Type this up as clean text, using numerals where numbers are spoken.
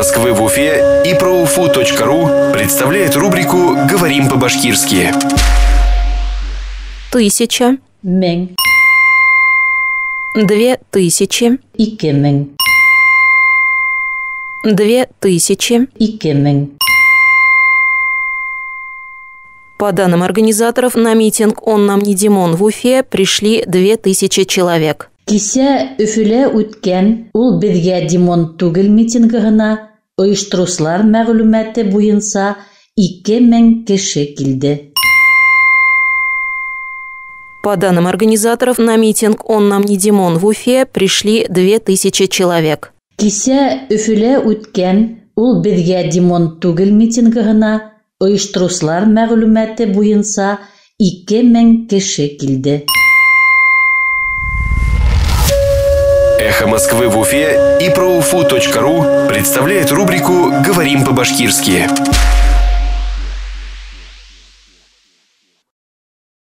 Москвы в Уфе и ProUFU.ru представляет рубрику «Говорим по-башкирски». 1000, Мең, 2000, 2000, 2000. 2000. По данным организаторов, на митинг «Он нам не Димон» в Уфе пришли 2000 человек. Кисә Өфөлә үткән ул безгә Димон түгел митингына оештыручылар мәгълүматы буенча 2000 кеше килде. По данным организаторов, на митинг «Он нам не Димон» в Уфе пришли 2000 человек. Кисә Өфөлә үткән ул безгә Димон түгел митингына оештыручылар мәгълүматы буенча 2000 кеше килде. Эхо Москвы в Уфе и ProUFU.ru представляет рубрику «Говорим по-башкирски».